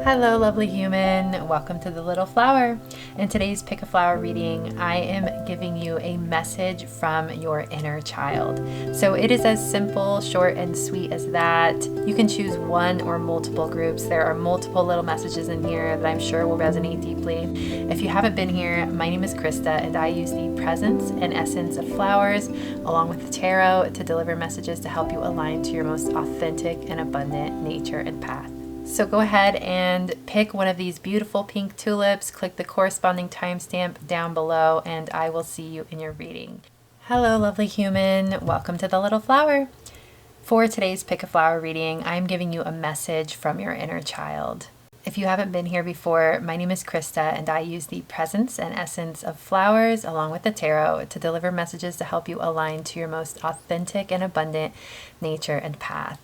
Hello, lovely human. Welcome to the Little Flower. In today's Pick a Flower reading, I am giving you a message from your inner child. So it is as simple, short, and sweet as that. You can choose one or multiple groups. There are multiple little messages in here that I'm sure will resonate deeply. If you haven't been here, my name is Krista, and I use the presence and essence of flowers along with the tarot to deliver messages to help you align to your most authentic and abundant nature and path. So go ahead and pick one of these beautiful pink tulips, click the corresponding timestamp down below, and I will see you in your reading. Hello, lovely human. Welcome to the Little Flower. For today's Pick a Flower reading, I'm giving you a message from your inner child. If you haven't been here before, my name is Krista, and I use the presence and essence of flowers along with the tarot to deliver messages to help you align to your most authentic and abundant nature and path.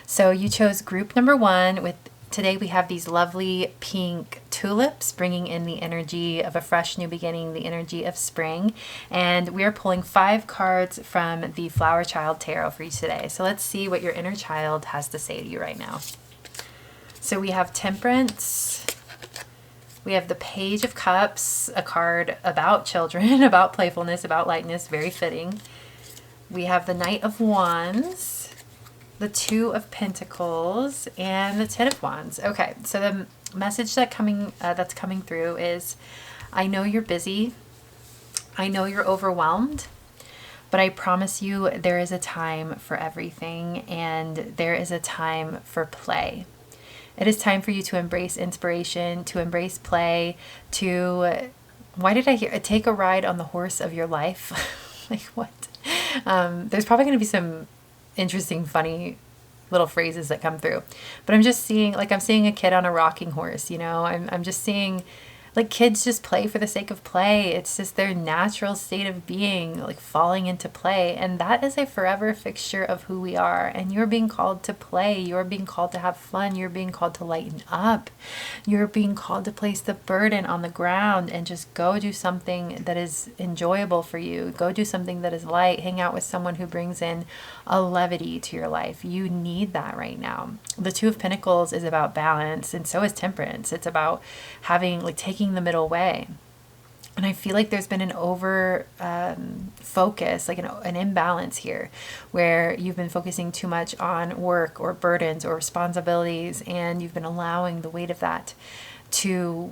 So you chose group number one. Today we have these lovely pink tulips bringing in the energy of a fresh new beginning, the energy of spring. And we are pulling 5 cards from the Flower Child Tarot for you today. So let's see what your inner child has to say to you right now. So we have Temperance. We have the Page of Cups, a card about children, about playfulness, about lightness, very fitting. We have the Knight of Wands, the Two of Pentacles, and the Ten of Wands. Okay, so the message that's coming through is, I know you're busy, I know you're overwhelmed, but I promise you there is a time for everything, and there is a time for play. It is time for you to embrace inspiration, to embrace play, take a ride on the horse of your life. Like what? There's probably going to be some interesting, funny little phrases that come through, but I'm just seeing, I'm seeing a kid on a rocking horse, I'm just seeing kids just play for the sake of play. It's just their natural state of being, falling into play. And that is a forever fixture of who we are. And you're being called to play. You're being called to have fun. You're being called to lighten up. You're being called to place the burden on the ground and just go do something that is enjoyable for you. Go do something that is light. Hang out with someone who brings in a levity to your life. You need that right now. The Two of Pentacles is about balance, and so is Temperance. It's about taking the middle way. And I feel like there's been an over focus, an imbalance here, where you've been focusing too much on work or burdens or responsibilities, and you've been allowing the weight of that to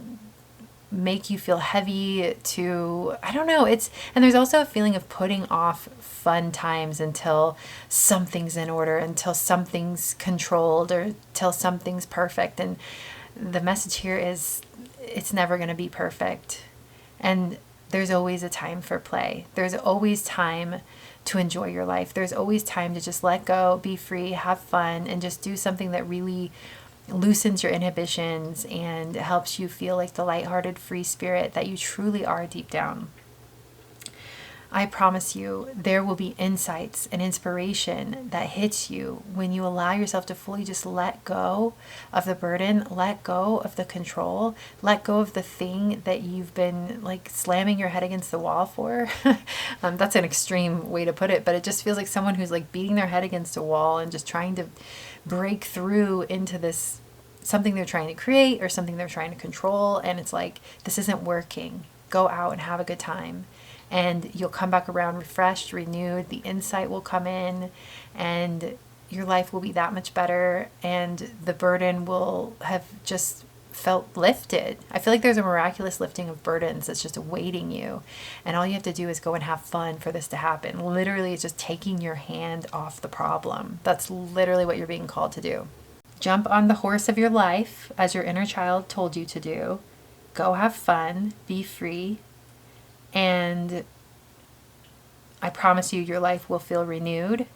make you feel heavy, I don't know, and there's also a feeling of putting off fun times until something's in order, until something's controlled, or till something's perfect. And the message here is, it's never going to be perfect. And there's always a time for play. There's always time to enjoy your life. There's always time to just let go, be free, have fun, and just do something that really loosens your inhibitions and helps you feel like the lighthearted, free spirit that you truly are deep down. I promise you, there will be insights and inspiration that hits you when you allow yourself to fully just let go of the burden, let go of the control, let go of the thing that you've been slamming your head against the wall for. That's an extreme way to put it, but it just feels like someone who's beating their head against a wall and just trying to break through into this something they're trying to create or something they're trying to control. And it's this isn't working. Go out and have a good time. And you'll come back around refreshed, renewed. The insight will come in, and your life will be that much better, and the burden will have just felt lifted. I feel like there's a miraculous lifting of burdens that's just awaiting you, and all you have to do is go and have fun for this to happen. Literally, it's just taking your hand off the problem. That's literally what you're being called to do. Jump on the horse of your life, as your inner child told you to do. Go have fun, be free, and I promise you, your life will feel renewed.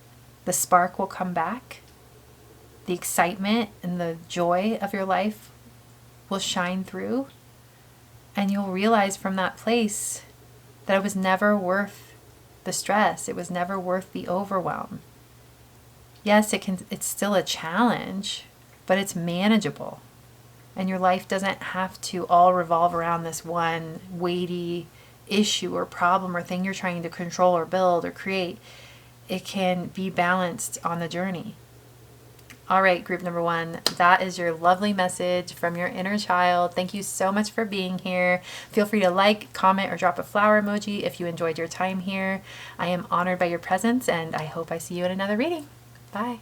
The spark will come back. The excitement and the joy of your life will shine through. And you'll realize from that place that it was never worth the stress. It was never worth the overwhelm. Yes, it's still a challenge, but it's manageable. And your life doesn't have to all revolve around this one weighty issue or problem or thing you're trying to control or build or create. It can be balanced on the journey. All right, group number one, that is your lovely message from your inner child. Thank you so much for being here. Feel free to like, comment, or drop a flower emoji if you enjoyed your time here. I am honored by your presence, and I hope I see you in another reading. Bye.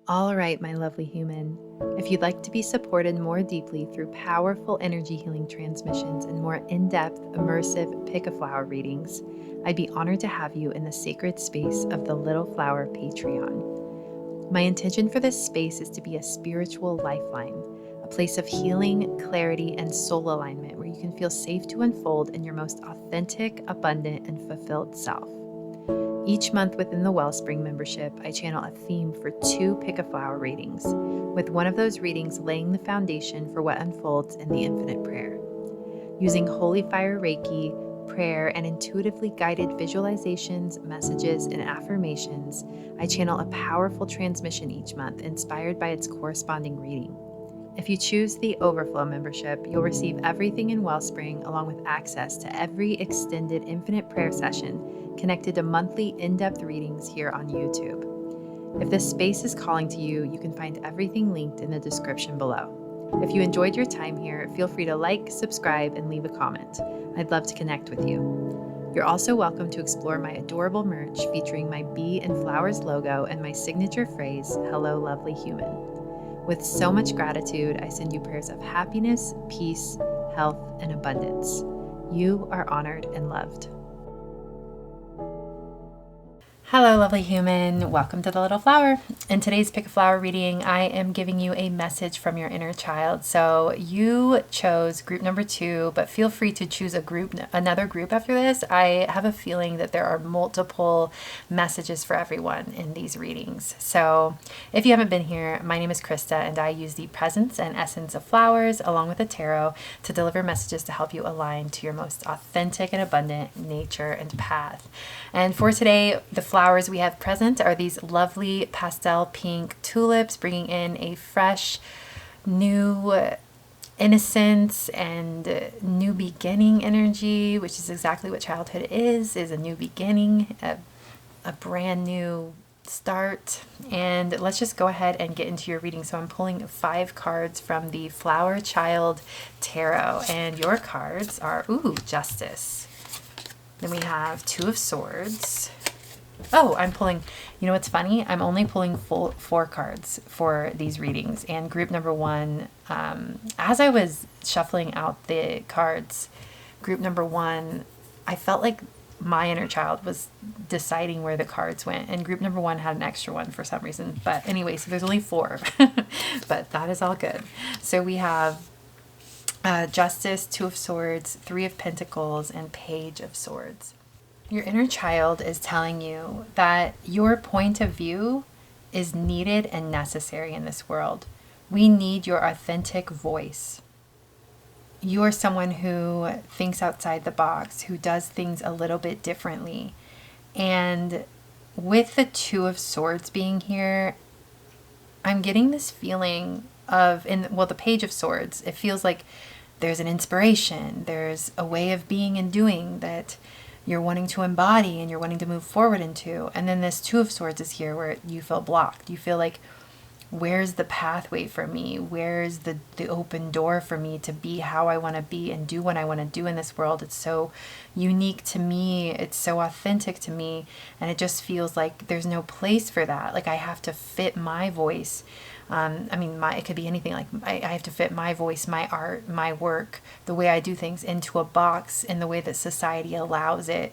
All right, my lovely human. If you'd like to be supported more deeply through powerful energy healing transmissions and more in-depth, immersive pick a flower readings, I'd be honored to have you in the sacred space of the Little Flower Patreon. My intention for this space is to be a spiritual lifeline, a place of healing, clarity, and soul alignment where you can feel safe to unfold in your most authentic, abundant, and fulfilled self. Each month within the Wellspring membership, I channel a theme for 2 Pick a Flower readings, with one of those readings laying the foundation for what unfolds in the Infinite Prayer. Using Holy Fire Reiki, prayer, and intuitively guided visualizations, messages, and affirmations, I channel a powerful transmission each month inspired by its corresponding reading. If you choose the Overflow membership, you'll receive everything in Wellspring along with access to every extended Infinite Prayer session connected to monthly in-depth readings here on YouTube. If this space is calling to you, you can find everything linked in the description below. If you enjoyed your time here, feel free to like, subscribe, and leave a comment. I'd love to connect with you. You're also welcome to explore my adorable merch featuring my bee and flowers logo and my signature phrase, "Hello, lovely human." With so much gratitude, I send you prayers of happiness, peace, health, and abundance. You are honored and loved. Hello, lovely human. Welcome to the Little Flower. In today's Pick a Flower reading, I am giving you a message from your inner child. So you chose group number 2, but feel free to choose another group after this. I have a feeling that there are multiple messages for everyone in these readings. So if you haven't been here, my name is Krista, and I use the presence and essence of flowers along with the tarot to deliver messages to help you align to your most authentic and abundant nature and path. And for today, the flowers we have present are these lovely pastel pink tulips, bringing in a fresh, new innocence and new beginning energy, which is exactly what childhood is a new beginning, a brand new start. And let's just go ahead and get into your reading. So I'm pulling 5 cards from the Flower Child Tarot, and your cards are, Justice. Then we have 2 of Swords. Oh, I'm pulling, you know what's funny? I'm only pulling 4 cards for these readings. And group number 1, as I was shuffling out the cards, group number 1, I felt like my inner child was deciding where the cards went. And group number 1 had an extra one for some reason. But anyway, so there's only 4. But that is all good. So we have Justice, 2 of Swords, 3 of Pentacles, and Page of Swords. Your inner child is telling you that your point of view is needed and necessary in this world. We need your authentic voice. You are someone who thinks outside the box, who does things a little bit differently. And with the 2 of Swords being here, I'm getting this feeling of, the Page of Swords, it feels like there's an inspiration, there's a way of being and doing that you're wanting to embody and you're wanting to move forward into. And then this 2 of Swords is here where you feel blocked. You feel like, where's the pathway for me? Where's the open door for me to be how I want to be and do what I want to do in this world? It's so unique to me. It's so authentic to me. And it just feels like there's no place for that. Like I have to fit my voice. It could be anything. Like I have to fit my voice, my art, my work, the way I do things into a box in the way that society allows it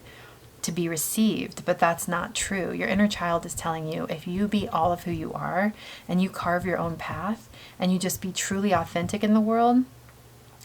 to be received. But that's not true. Your inner child is telling you, if you be all of who you are and you carve your own path and you just be truly authentic in the world,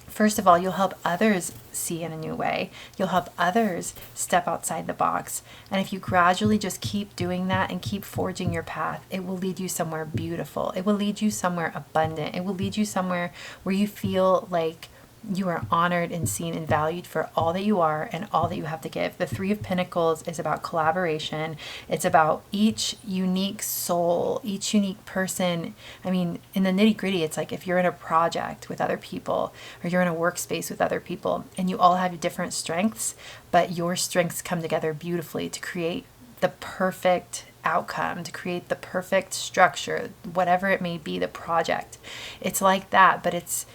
first of all, you'll help others see in a new way. You'll help others step outside the box. And if you gradually just keep doing that and keep forging your path, it will lead you somewhere beautiful. It will lead you somewhere abundant. It will lead you somewhere where you feel like you are honored and seen and valued for all that you are and all that you have to give. The 3 of Pentacles is about collaboration. It's about each unique soul, each unique person. I mean, in the nitty gritty, it's like if you're in a project with other people or you're in a workspace with other people and you all have different strengths, but your strengths come together beautifully to create the perfect outcome, to create the perfect structure, whatever it may be, the project. It's like that, but it's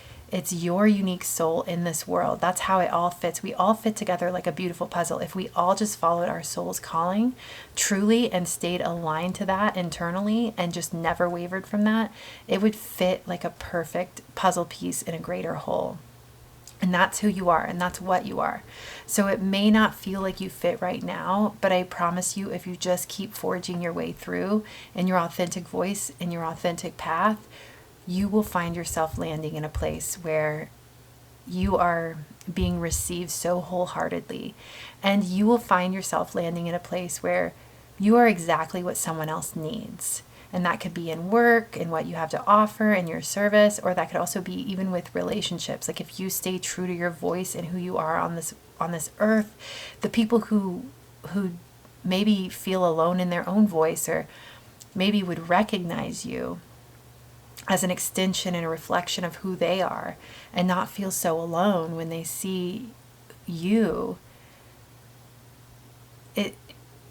your unique soul in this world. That's how it all fits. We all fit together like a beautiful puzzle. If we all just followed our soul's calling truly and stayed aligned to that internally and just never wavered from that, it would fit like a perfect puzzle piece in a greater whole. And that's who you are, and that's what you are. So it may not feel like you fit right now, but I promise you, if you just keep forging your way through in your authentic voice, in your authentic path, you will find yourself landing in a place where you are being received so wholeheartedly. And you will find yourself landing in a place where you are exactly what someone else needs. And that could be in work and what you have to offer in your service, or that could also be even with relationships. Like if you stay true to your voice and who you are on this earth, the people who maybe feel alone in their own voice, or maybe would recognize you as an extension and a reflection of who they are, and not feel so alone when they see you,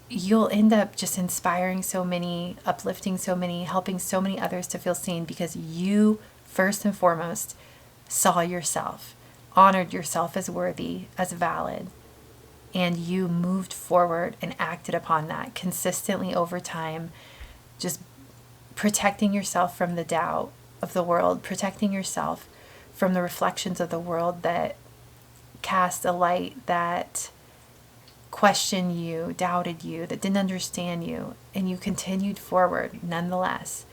you'll end up just inspiring so many, uplifting so many, helping so many others to feel seen, because you first and foremost saw yourself, honored yourself as worthy, as valid, and you moved forward and acted upon that consistently over time, just protecting yourself from the doubt of the world, protecting yourself from the reflections of the world that cast a light, that questioned you, doubted you, that didn't understand you, and you continued forward nonetheless.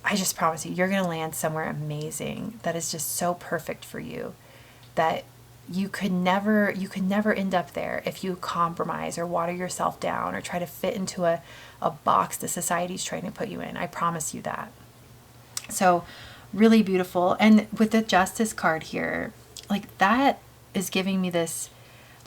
I just promise you, you're going to land somewhere amazing that is just so perfect for you, that you could never end up there if you compromise or water yourself down or try to fit into a box that society's trying to put you in. I promise you that. So really beautiful. And with the Justice card here, like that is giving me this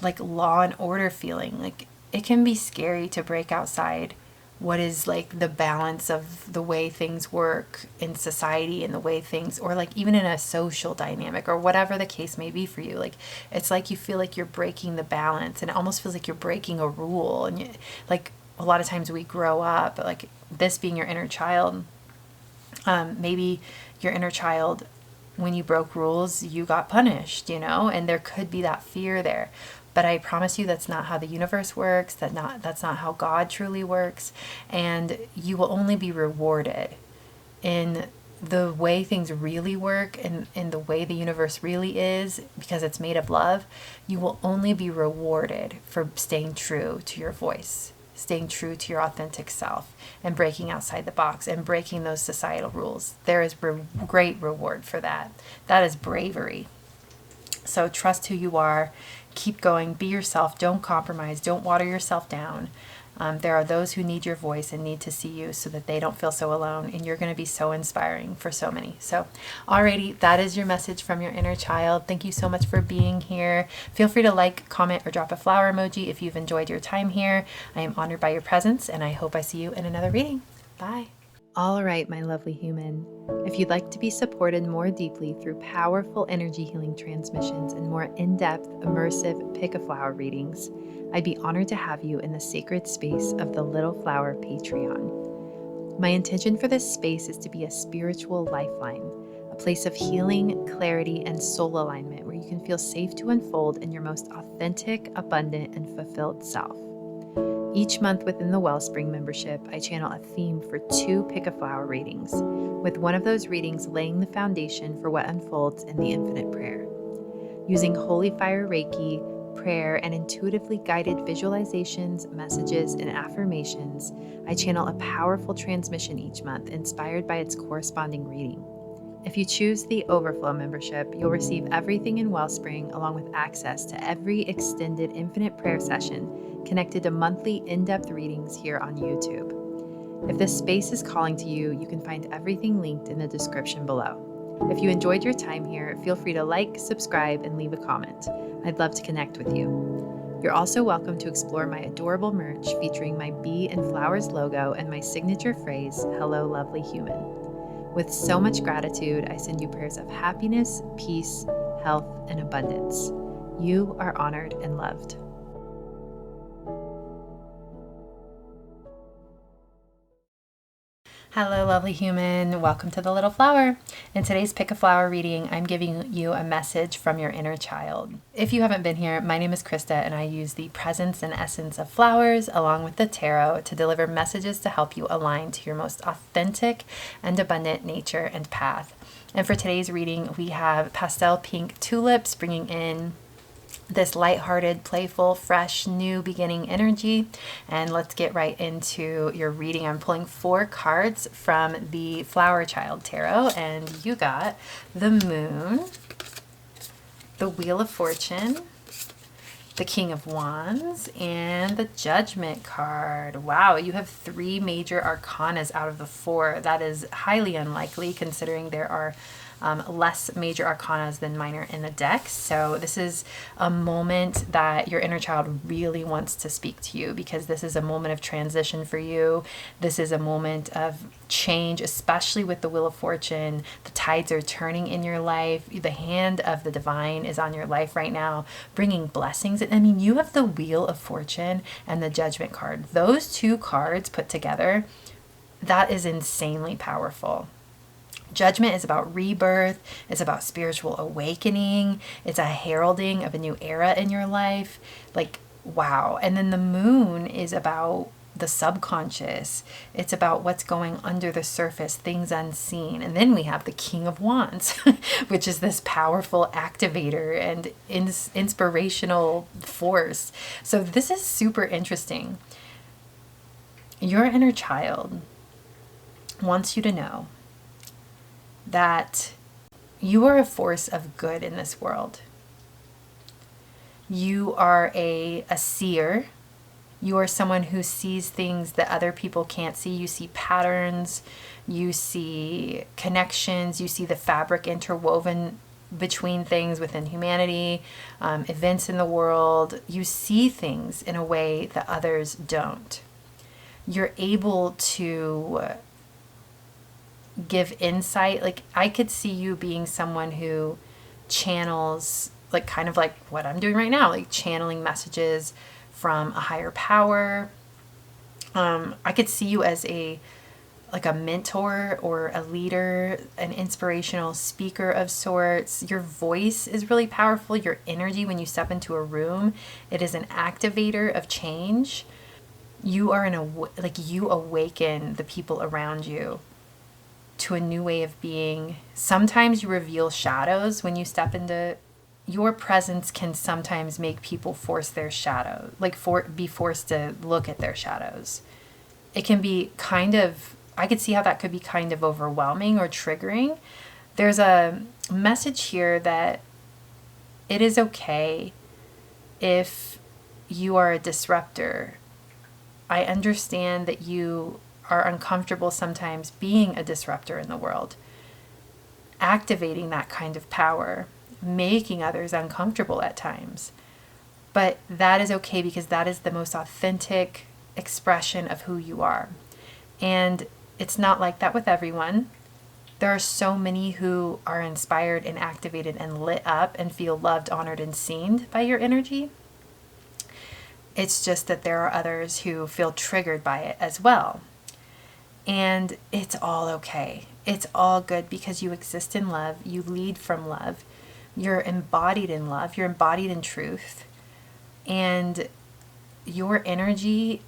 like law and order feeling. Like it can be scary to break outside what is like the balance of the way things work in society and the way things, or like even in a social dynamic or whatever the case may be for you. Like it's like you feel like you're breaking the balance, and it almost feels like you're breaking a rule. And you, like a lot of times we grow up, like this being your inner child, maybe your inner child, when you broke rules, you got punished, and there could be that fear there. But I promise you that's not how the universe works, that's not how God truly works. And you will only be rewarded in the way things really work, and in the way the universe really is, because it's made of love. You will only be rewarded for staying true to your voice, staying true to your authentic self, and breaking outside the box and breaking those societal rules. There is great reward for that. That is bravery. So trust who you are. Keep going. Be yourself. Don't compromise. Don't water yourself down. There are those who need your voice and need to see you so that they don't feel so alone. And you're going to be so inspiring for so many. So, alrighty, that is your message from your inner child. Thank you so much for being here. Feel free to like, comment, or drop a flower emoji if you've enjoyed your time here. I am honored by your presence, and I hope I see you in another reading. Bye. All right, my lovely human. If you'd like to be supported more deeply through powerful energy healing transmissions and more in-depth, immersive pick a flower readings, I'd be honored to have you in the sacred space of the Little Flower Patreon. My intention for this space is to be a spiritual lifeline, a place of healing, clarity, and soul alignment where you can feel safe to unfold in your most authentic, abundant, and fulfilled self. Each month within the Wellspring membership, I channel a theme for 2 pick a flower readings, with one of those readings laying the foundation for what unfolds in the infinite prayer. Using holy fire Reiki, prayer, and intuitively guided visualizations, messages, and affirmations, I channel a powerful transmission each month inspired by its corresponding reading. If you choose the Overflow membership, you'll receive everything in Wellspring along with access to every extended infinite prayer session connected to monthly in-depth readings here on YouTube. If this space is calling to you, you can find everything linked in the description below. If you enjoyed your time here, feel free to like, subscribe, and leave a comment. I'd love to connect with you. You're also welcome to explore my adorable merch featuring my bee and flowers logo and my signature phrase, "Hello, lovely human." With so much gratitude, I send you prayers of happiness, peace, health, and abundance. You are honored and loved. Hello, lovely human. Welcome to the Little Flower. In today's Pick a Flower reading, I'm giving you a message from your inner child. If you haven't been here, my name is Krista, and I use the presence and essence of flowers along with the tarot to deliver messages to help you align to your most authentic and abundant nature and path. And for today's reading, we have pastel pink tulips bringing in this lighthearted, playful, fresh, new beginning energy. And let's get right into your reading. I'm pulling 4 cards from the Flower Child Tarot, and you got the Moon, the Wheel of Fortune, the King of Wands, and the Judgment card. Wow, you have 3 major arcanas out of the 4. That is highly unlikely considering there are less major arcanas than minor in the deck. So this is a moment that your inner child really wants to speak to you, because this is a moment of transition for you. This is a moment of change, especially with the Wheel of Fortune. The tides are turning in your life. The hand of the divine is on your life right now, bringing blessings. I mean, you have the Wheel of Fortune and the Judgment card. Those 2 cards put together, that is insanely powerful. Judgment is about rebirth. It's about spiritual awakening. It's a heralding of a new era in your life. Like, wow. And then the Moon is about the subconscious. It's about what's going under the surface, things unseen. And then we have the King of Wands, which is this powerful activator and inspirational force. So this is super interesting. Your inner child wants you to know that you are a force of good in this world. You are a seer. You are someone who sees things that other people can't see. You see patterns, you see connections, you see the fabric interwoven between things within humanity, events in the world. You see things in a way that others don't. You're able to give insight. Like, I could see you being someone who channels, like kind of like what I'm doing right now, like channeling messages from a higher power. I could see you as a mentor or a leader, an inspirational speaker of sorts. Your voice is really powerful. Your energy when you step into a room, it is an activator of change. You are you awaken the people around you to a new way of being. Sometimes you reveal shadows when you step into your presence. Can sometimes make people force their shadow, be forced to look at their shadows. It can be I could see how that could be kind of overwhelming or triggering. There's a message here that it is okay if you are a disruptor. I understand that you are uncomfortable sometimes being a disruptor in the world, activating that kind of power, making others uncomfortable at times. But that is okay, because that is the most authentic expression of who you are. And it's not like that with everyone. There are so many who are inspired and activated and lit up and feel loved, honored, and seen by your energy. It's just that there are others who feel triggered by it as well. And it's all okay. It's all good, because you exist in love. You lead from love. You're embodied in love. You're embodied in truth. And your energy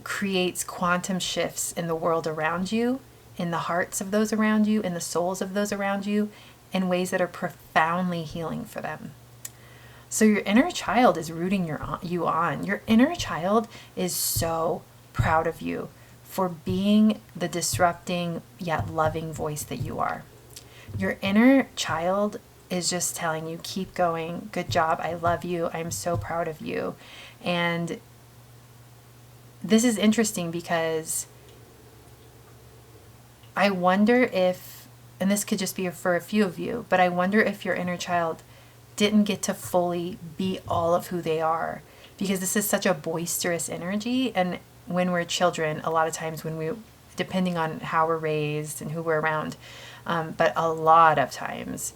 creates quantum shifts in the world around you, in the hearts of those around you, in the souls of those around you, in ways that are profoundly healing for them. So your inner child is rooting you on. Your inner child is so proud of you for being the disrupting yet loving voice that you are. Your inner child is just telling you, keep going, good job, I love you, I'm so proud of you. And this is interesting, because I wonder if, and this could just be for a few of you, but I wonder if your inner child didn't get to fully be all of who they are, because this is such a boisterous energy. And when we're children, a lot of times depending on how we're raised and who we're around, but a lot of times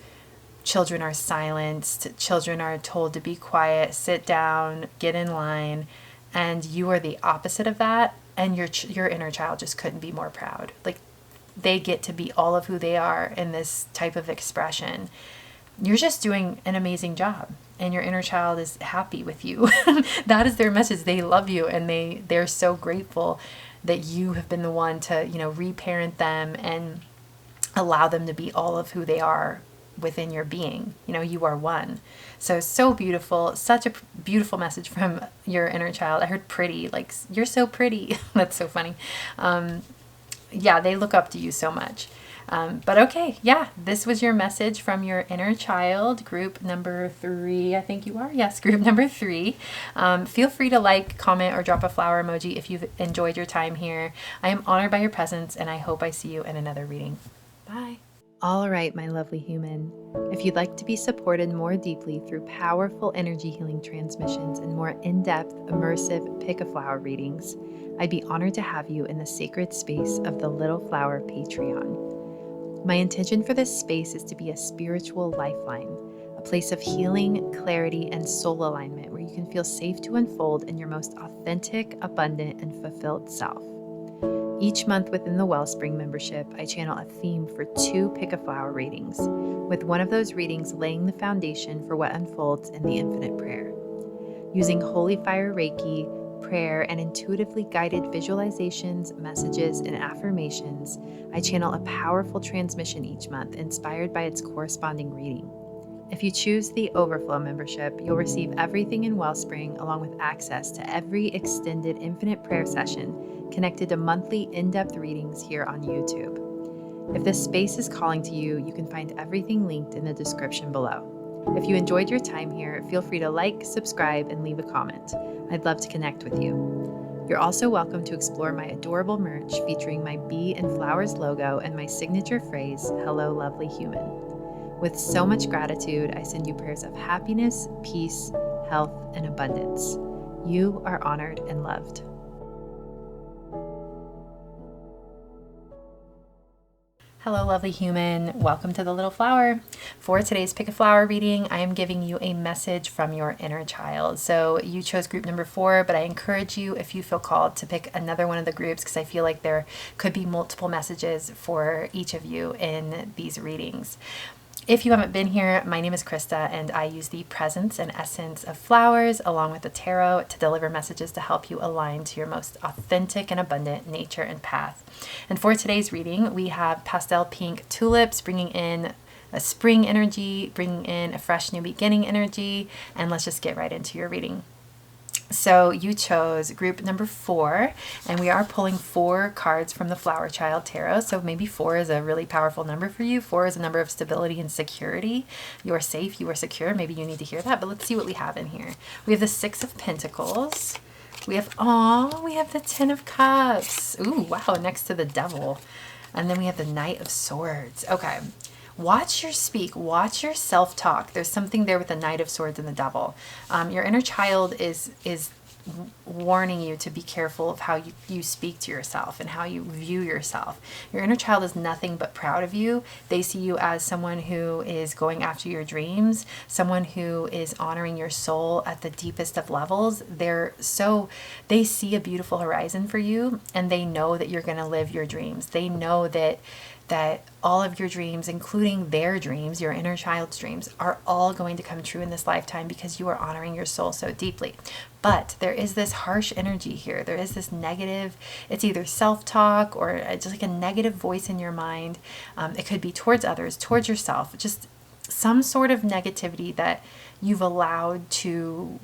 children are silenced, children are told to be quiet, sit down, get in line, and you are the opposite of that. and your inner child just couldn't be more proud. Like, they get to be all of who they are in this type of expression. You're just doing an amazing job, and your inner child is happy with you. That is their message. They love you, and they're so grateful that you have been the one to, reparent them and allow them to be all of who they are within your being. You are one. So beautiful. Such a beautiful message from your inner child. I heard pretty, like, you're so pretty. That's so funny. Yeah, they look up to you so much. But okay, yeah, this was your message from your inner child, group number 3, I think you are. Yes, group number 3. Feel free to like, comment, or drop a flower emoji if you've enjoyed your time here. I am honored by your presence, and I hope I see you in another reading. Bye. All right, my lovely human. If you'd like to be supported more deeply through powerful energy healing transmissions and more in-depth, immersive pick a flower readings, I'd be honored to have you in the sacred space of the Little Flower Patreon. My intention for this space is to be a spiritual lifeline, a place of healing, clarity, and soul alignment where you can feel safe to unfold in your most authentic, abundant, and fulfilled self. Each month within the Wellspring membership, I channel a theme for 2 Pick a Flower readings, with one of those readings laying the foundation for what unfolds in the Infinite Prayer. Using Holy Fire Reiki, prayer, and intuitively guided visualizations, messages, and affirmations, I channel a powerful transmission each month inspired by its corresponding reading. If you choose the Overflow membership, you'll receive everything in Wellspring along with access to every extended Infinite Prayer session connected to monthly in-depth readings here on YouTube. If this space is calling to you, you can find everything linked in the description below. If you enjoyed your time here, feel free to like, subscribe, and leave a comment. I'd love to connect with you. You're also welcome to explore my adorable merch featuring my bee and flowers logo and my signature phrase, "Hello, lovely human." With so much gratitude, I send you prayers of happiness, peace, health, and abundance. You are honored and loved. Hello, lovely human. Welcome to the Little Flower. For today's Pick a Flower reading, I am giving you a message from your inner child. So you chose group number 4, but I encourage you, if you feel called, to pick another one of the groups, because I feel like there could be multiple messages for each of you in these readings. If you haven't been here, my name is Krista, and I use the presence and essence of flowers along with the tarot to deliver messages to help you align to your most authentic and abundant nature and path. And for today's reading, we have pastel pink tulips bringing in a spring energy, bringing in a fresh new beginning energy, and let's just get right into your reading. So you chose group number 4, and we are pulling 4 cards from the Flower Child Tarot. So maybe 4 is a really powerful number for you. 4 is a number of stability and security. You are safe, you are secure. Maybe you need to hear that, but let's see what we have in here. We have the 6 of Pentacles. We have the 10 of Cups. Ooh, wow, next to the Devil. And then we have the Knight of Swords. Okay. Watch your speak, watch your self-talk. There's something there with the Knight of Swords and the Devil. Your inner child is warning you to be careful of how you speak to yourself and how you view yourself. Your inner child is nothing but proud of you. They see you as someone who is going after your dreams, someone who is honoring your soul at the deepest of levels. They see a beautiful horizon for you, and they know that you're going to live your dreams. They know that all of your dreams, including their dreams, your inner child's dreams, are all going to come true in this lifetime because you are honoring your soul so deeply. But there is this harsh energy here. There is this negative, it's either self-talk or just like a negative voice in your mind. It could be towards others, towards yourself, just some sort of negativity that you've allowed to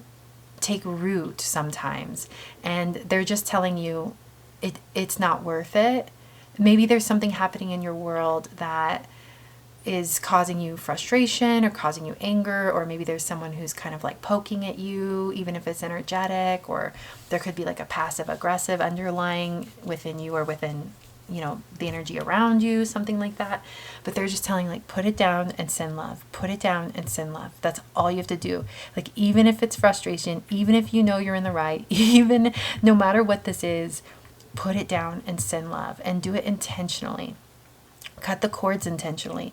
take root sometimes. And they're just telling you it's not worth it. Maybe there's something happening in your world that is causing you frustration or causing you anger, or maybe there's someone who's kind of like poking at you, even if it's energetic, or there could be like a passive aggressive underlying within you or within, the energy around you, something like that. But they're just telling, like, put it down and send love. Put it down and send love. That's all you have to do. Like, even if it's frustration, even if you know you're in the right, even no matter what this is, put it down and send love, and do it intentionally. Cut the cords intentionally.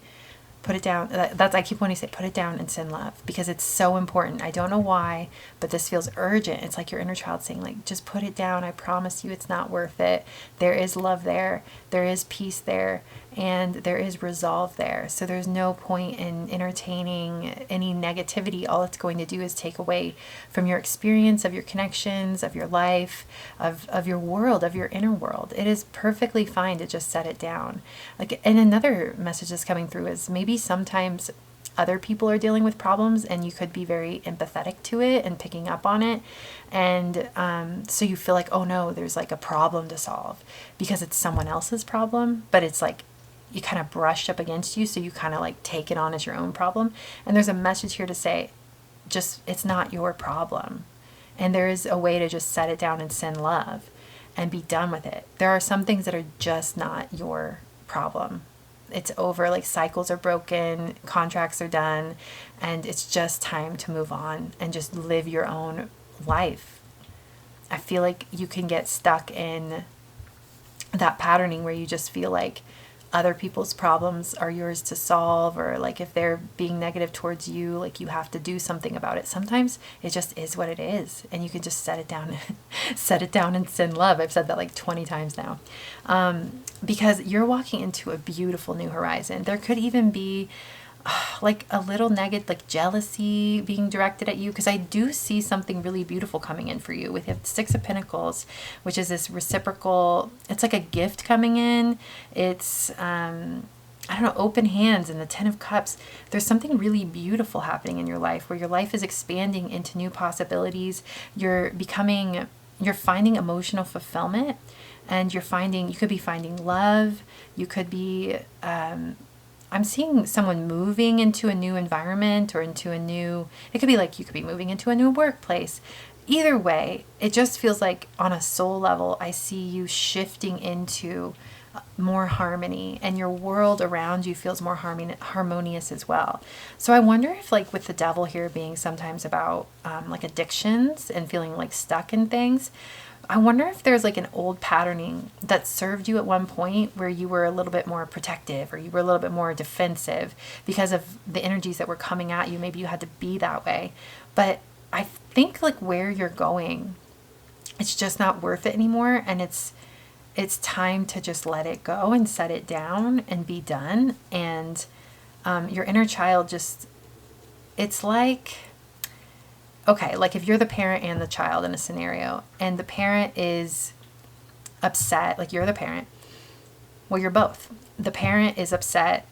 Put it down. That's, I keep wanting to say, put it down and send love, because it's so important. I don't know why, but this feels urgent. It's like your inner child saying, like, just put it down. I promise you it's not worth it. There is love there. There is peace there. And there is resolve there. So there's no point in entertaining any negativity. All it's going to do is take away from your experience, of your connections, of your life, of your world, of your inner world. It is perfectly fine to just set it down. Like, and another message that's coming through is maybe sometimes other people are dealing with problems and you could be very empathetic to it and picking up on it. And so you feel like, oh no, there's like a problem to solve because it's someone else's problem, but it's like you kind of brushed up against you. So you kind of like take it on as your own problem. And there's a message here to say, just, it's not your problem. And there is a way to just set it down and send love and be done with it. There are some things that are just not your problem. It's over, like cycles are broken, contracts are done, and it's just time to move on and just live your own life. I feel like you can get stuck in that patterning where you just feel like other people's problems are yours to solve, or like if they're being negative towards you, like you have to do something about it. Sometimes it just is what it is, and you can just set it down, set it down and send love. I've said that like 20 times now, because you're walking into a beautiful new horizon. There could even be like a little negative, like jealousy being directed at you, because I do see something really beautiful coming in for you with the Six of Pentacles, which is this reciprocal, it's like a gift coming in. It's I don't know, open hands. And the Ten of Cups, there's something really beautiful happening in your life where your life is expanding into new possibilities. You're finding emotional fulfillment, and you could be finding love. You could be I'm seeing someone moving into a new environment, or into a new, it could be like you could be moving into a new workplace. Either way, it just feels like on a soul level, I see you shifting into more harmony, and your world around you feels more harmonious as well. So I wonder if, like with the Devil here being sometimes about like addictions and feeling like stuck in things, I wonder if there's like an old patterning that served you at one point where you were a little bit more protective, or you were a little bit more defensive because of the energies that were coming at you. Maybe you had to be that way. But I think like where you're going, it's just not worth it anymore. And it's time to just let it go and set it down and be done. And your inner child just, it's like, okay, like if you're the parent and the child in a scenario, and the parent is upset, like you're the parent, well, you're both. The parent is upset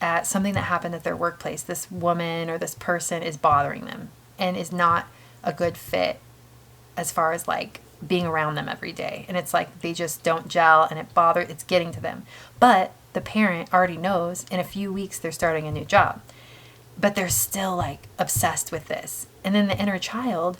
at something that happened at their workplace. This woman or this person is bothering them and is not a good fit as far as like being around them every day. And it's like they just don't gel, and it's getting to them. But the parent already knows in a few weeks they're starting a new job, but they're still like obsessed with this. And then the inner child,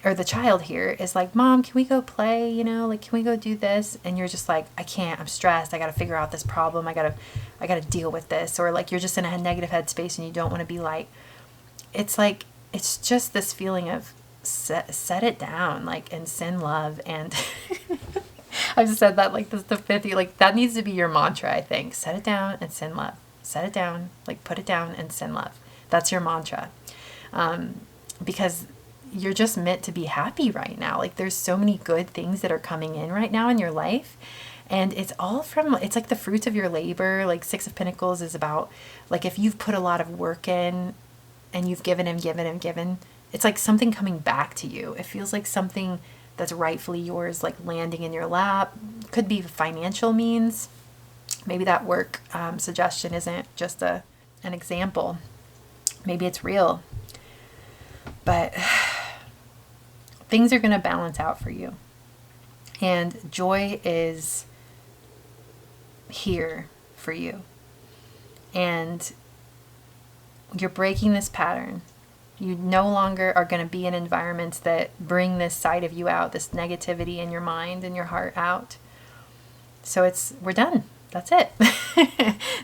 or the child here, is like, Mom, can we go play? You know, like, can we go do this? And you're just like, I can't, I'm stressed. I got to figure out this problem. I got to deal with this. Or like, you're just in a negative headspace and you don't want to be like, it's just this feeling of set it down, like, and send love. And I've said that like this is the fifth, like that needs to be your mantra, I think. Set it down and send love. Set it down, like put it down and send love. That's your mantra. Because you're just meant to be happy right now. Like there's so many good things that are coming in right now in your life. And it's all it's like the fruits of your labor. Like Six of Pentacles is about, like, if you've put a lot of work in and you've given and given and given, it's like something coming back to you. It feels like something that's rightfully yours, like landing in your lap. Could be financial means. Maybe that work suggestion isn't just an example. Maybe it's real. But things are going to balance out for you. And joy is here for you. And you're breaking this pattern. You no longer are going to be in environments that bring this side of you out, this negativity in your mind and your heart out. So we're done. That's it.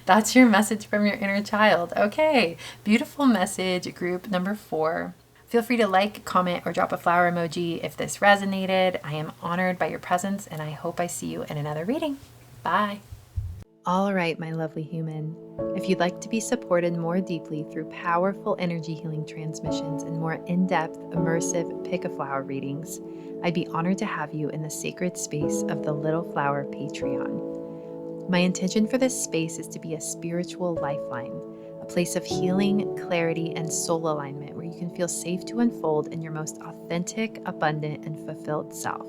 That's your message from your inner child. Okay. Beautiful message, group number 4. Feel free to like, comment, or drop a flower emoji if this resonated. I am honored by your presence, and I hope I see you in another reading. Bye. All right, my lovely human. If you'd like to be supported more deeply through powerful energy healing transmissions and more in-depth, immersive pick a flower readings, I'd be honored to have you in the sacred space of the Little Flower Patreon. My intention for this space is to be a spiritual lifeline, a place of healing, clarity, and soul alignment where you can feel safe to unfold in your most authentic, abundant, and fulfilled self.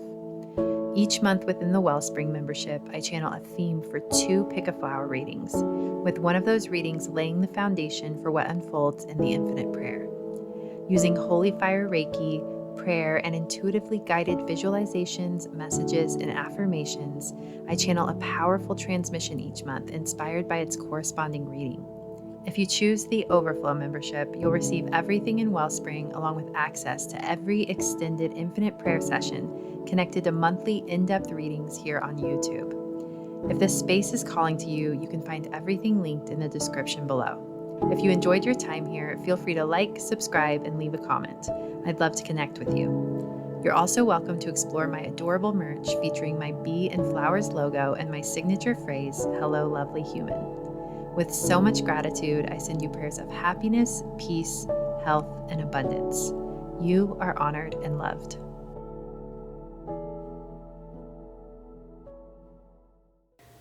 Each month within the Wellspring membership, I channel a theme for 2 Pick a Flower readings, with one of those readings laying the foundation for what unfolds in the Infinite Prayer. Using Holy Fire Reiki, prayer, and intuitively guided visualizations, messages, and affirmations, I channel a powerful transmission each month inspired by its corresponding reading. If you choose the Overflow membership, you'll receive everything in Wellspring along with access to every extended Infinite Prayer session connected to monthly in-depth readings here on YouTube. If this space is calling to you, you can find everything linked in the description below. If you enjoyed your time here, feel free to like, subscribe, and leave a comment. I'd love to connect with you. You're also welcome to explore my adorable merch featuring my bee and flowers logo and my signature phrase, "Hello, lovely human." With so much gratitude, I send you prayers of happiness, peace, health, and abundance. You are honored and loved.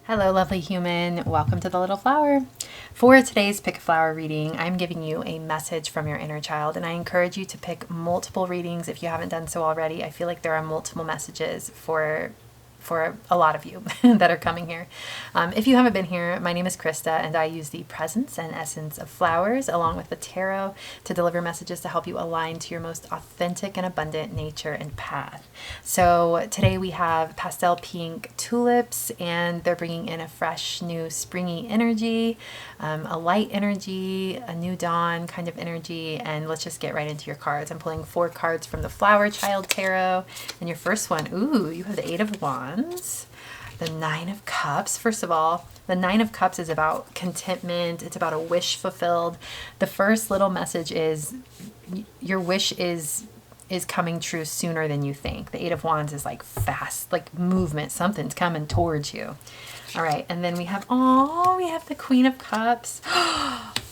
Hello, lovely human. Welcome to the Little Flower. For today's Pick a Flower reading, I'm giving you a message from your inner child, and I encourage you to pick multiple readings if you haven't done so already. I feel like there are multiple messages for a lot of you that are coming here. If you haven't been here, my name is Krista, and I use the presence and essence of flowers along with the tarot to deliver messages to help you align to your most authentic and abundant nature and path. So today we have pastel pink tulips, and they're bringing in a fresh, new, springy energy, a light energy, a new dawn kind of energy, and let's just get right into your cards. I'm pulling 4 cards from the Flower Child Tarot, and your first one, ooh, you have the 8 of Wands. The 9 of Cups. First of all, the 9 of Cups is about contentment. It's about a wish fulfilled. The first little message is your wish is coming true sooner than you think. The 8 of Wands is like fast, like movement. Something's coming towards you. All right, and then we have the Queen of Cups.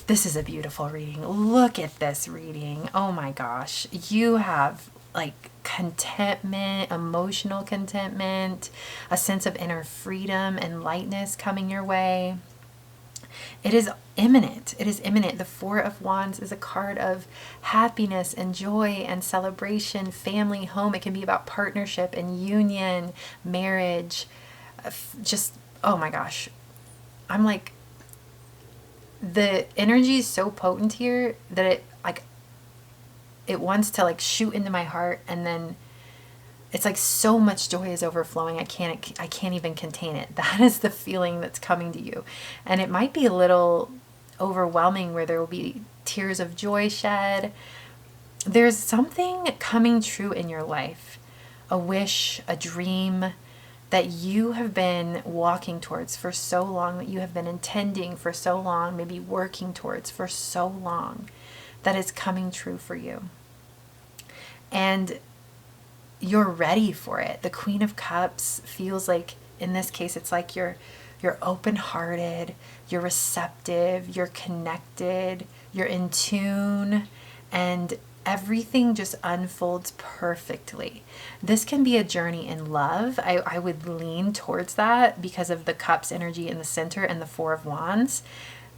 This is a beautiful reading. Look at this reading. Oh my gosh. You have like contentment, emotional contentment, a sense of inner freedom and lightness coming your way. It is imminent. It is imminent. The 4 of Wands is a card of happiness and joy and celebration, family, home. It can be about partnership and union, marriage. Just, oh my gosh. I'm like, the energy is so potent here that it wants to like shoot into my heart, and then it's like so much joy is overflowing. I can't even contain it. That is the feeling that's coming to you. And it might be a little overwhelming where there will be tears of joy shed. There's something coming true in your life, a wish, a dream that you have been walking towards for so long, that you have been intending for so long, maybe working towards for so long, that is coming true for you. And you're ready for it. The Queen of Cups feels like, in this case, it's like you're open-hearted, you're receptive, you're connected, you're in tune, and everything just unfolds perfectly. This can be a journey in love. I would lean towards that because of the Cups energy in the center and the 4 of Wands.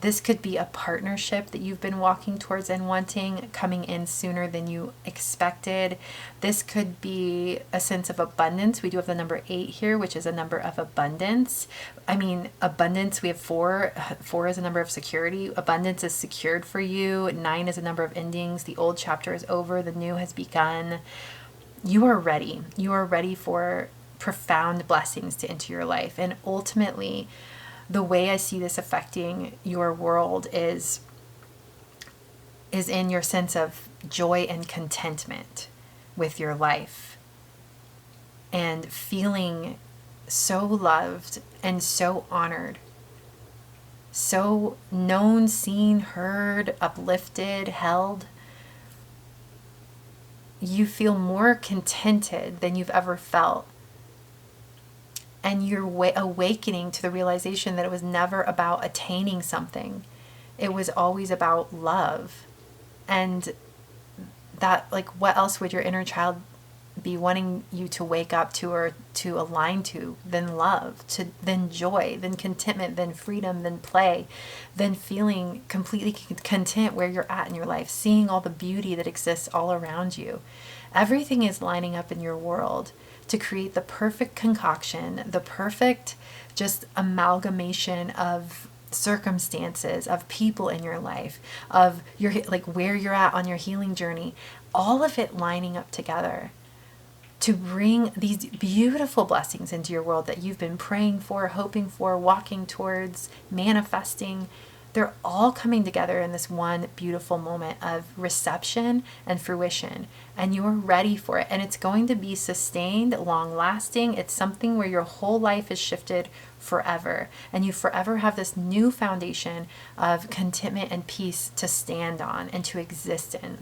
This could be a partnership that you've been walking towards and wanting, coming in sooner than you expected. This could be a sense of abundance. We do have the number 8 here, which is a number of abundance. I mean, abundance, we have 4. 4 is a number of security. Abundance is secured for you. 9 is a number of endings. The old chapter is over. The new has begun. You are ready. You are ready for profound blessings to enter your life. And ultimately, the way I see this affecting your world is in your sense of joy and contentment with your life, and feeling so loved and so honored, so known, seen, heard, uplifted, held. You feel more contented than you've ever felt. and you're awakening to the realization that it was never about attaining something. It was always about love. And that, like, what else would your inner child be wanting you to wake up to or to align to than love, than joy, than contentment, than freedom, than play, than feeling completely content where you're at in your life, seeing all the beauty that exists all around you. Everything is lining up in your world to create the perfect concoction, the perfect just amalgamation of circumstances, of people in your life, of your, like, where you're at on your healing journey, all of it lining up together to bring these beautiful blessings into your world that you've been praying for, hoping for, walking towards, manifesting. They're all coming together in this one beautiful moment of reception and fruition, and you're ready for it. And it's going to be sustained, long lasting. It's something where your whole life is shifted forever, and you forever have this new foundation of contentment and peace to stand on and to exist in.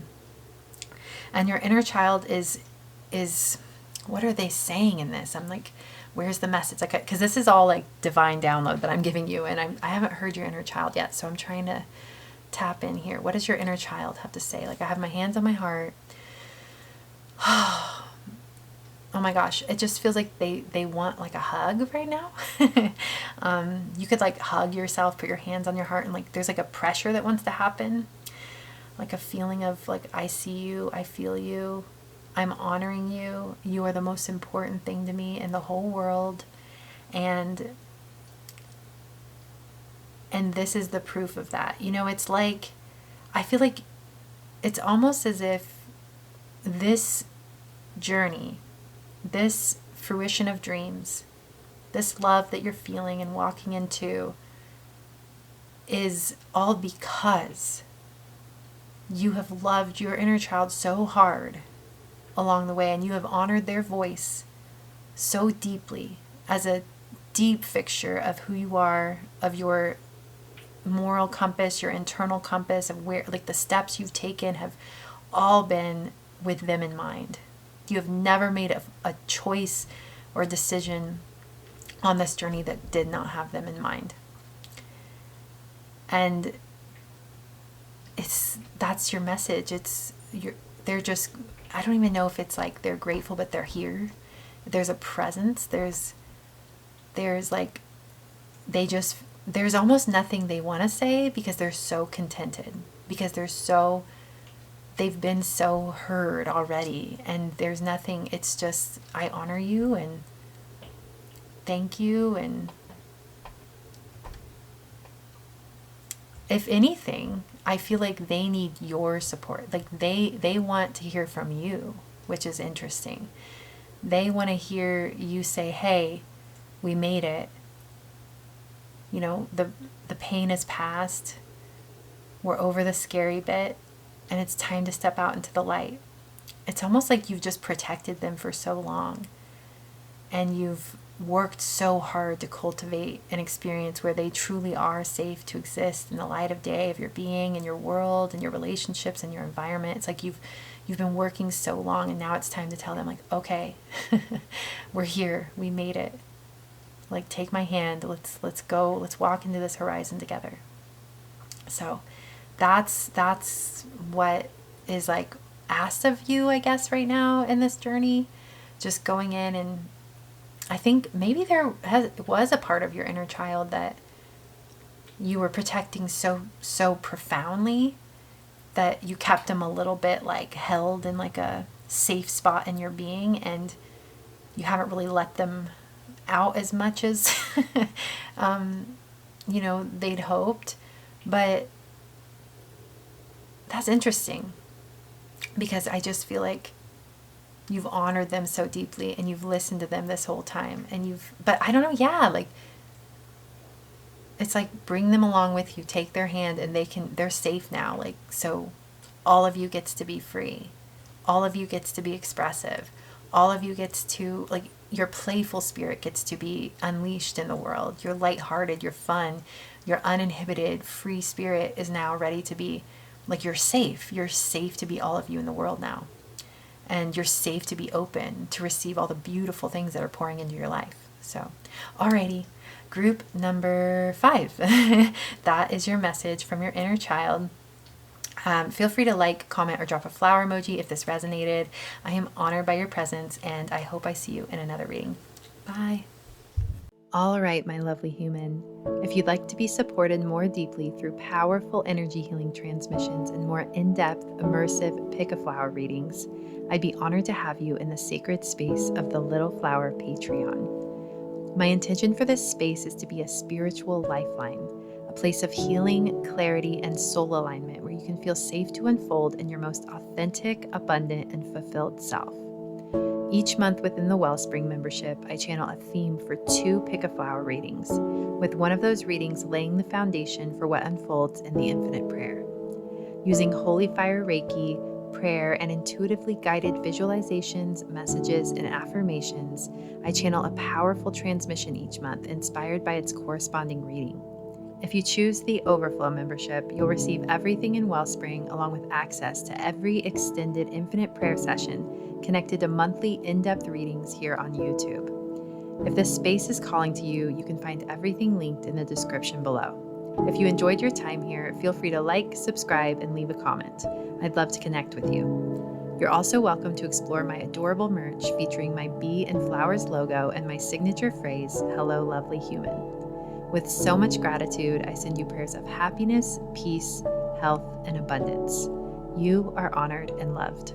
And your inner child is what are they saying in this? I'm like, where's the message? Like, because this is all like divine download that I'm giving you, and I haven't heard your inner child yet, so I'm trying to tap in here. What does your inner child have to say? Like, I have my hands on my heart. Oh my gosh, it just feels like they want like a hug right now. You could like hug yourself, put your hands on your heart, and like there's like a pressure that wants to happen, like a feeling of like, I see you, I feel you, I'm honoring you. You are the most important thing to me in the whole world. And this is the proof of that. You know, it's like, I feel like it's almost as if this journey, this fruition of dreams, this love that you're feeling and walking into is all because you have loved your inner child so hard along the way, and you have honored their voice so deeply as a deep fixture of who you are, of your moral compass, your internal compass, of where, like, the steps you've taken have all been with them in mind. You have never made a choice or decision on this journey that did not have them in mind. And that's your message. They're just, I don't even know if it's like they're grateful, but they're here. There's a presence. There's like, there's almost nothing they want to say because they're so contented, because they've been so heard already, and there's nothing. It's just, I honor you and thank you. And if anything, I feel like they need your support. Like they want to hear from you, which is interesting. They want to hear you say, hey, we made it. You know, the pain is past. We're over the scary bit, and it's time to step out into the light. It's almost like you've just protected them for so long, and you've worked so hard to cultivate an experience where they truly are safe to exist in the light of day of your being and your world and your relationships and your environment. It's like you've been working so long, and now it's time to tell them, like, okay, we're here, we made it. Like, take my hand, let's go, let's walk into this horizon together. So that's what is like asked of you, I guess, right now in this journey. Just going in, and I think maybe was a part of your inner child that you were protecting so profoundly that you kept them a little bit like held in like a safe spot in your being, and you haven't really let them out as much as they'd hoped. But that's interesting, because I just feel like you've honored them so deeply, and you've listened to them this whole time, and but I don't know, yeah, like, it's like, bring them along with you, take their hand, and they're safe now. Like, so all of you gets to be free. All of you gets to be expressive. All of you gets to, like, your playful spirit gets to be unleashed in the world. Your lighthearted, your fun, your uninhibited, free spirit is now ready to be, like, you're safe. You're safe to be all of you in the world now. And you're safe to be open to receive all the beautiful things that are pouring into your life. So, alrighty, group number 5. That is your message from your inner child. Feel free to like, comment, or drop a flower emoji if this resonated. I am honored by your presence, and I hope I see you in another reading. Bye. All right, my lovely human. If you'd like to be supported more deeply through powerful energy healing transmissions and more in-depth, immersive pick a flower readings, I'd be honored to have you in the sacred space of the Little Flower Patreon. My intention for this space is to be a spiritual lifeline, a place of healing, clarity, and soul alignment where you can feel safe to unfold in your most authentic, abundant, and fulfilled self. Each month within the Wellspring membership, I channel a theme for 2 Pick a Flower readings, with one of those readings laying the foundation for what unfolds in the Infinite Prayer. Using Holy Fire Reiki, prayer, and intuitively guided visualizations, messages, and affirmations, I channel a powerful transmission each month inspired by its corresponding reading. If you choose the Overflow membership, you'll receive everything in Wellspring along with access to every extended Infinite Prayer session connected to monthly in-depth readings here on YouTube. If this space is calling to you, you can find everything linked in the description below. If you enjoyed your time here, feel free to like, subscribe, and leave a comment. I'd love to connect with you. You're also welcome to explore my adorable merch featuring my bee and flowers logo and my signature phrase, "Hello, lovely human." With so much gratitude, I send you prayers of happiness, peace, health, and abundance. You are honored and loved.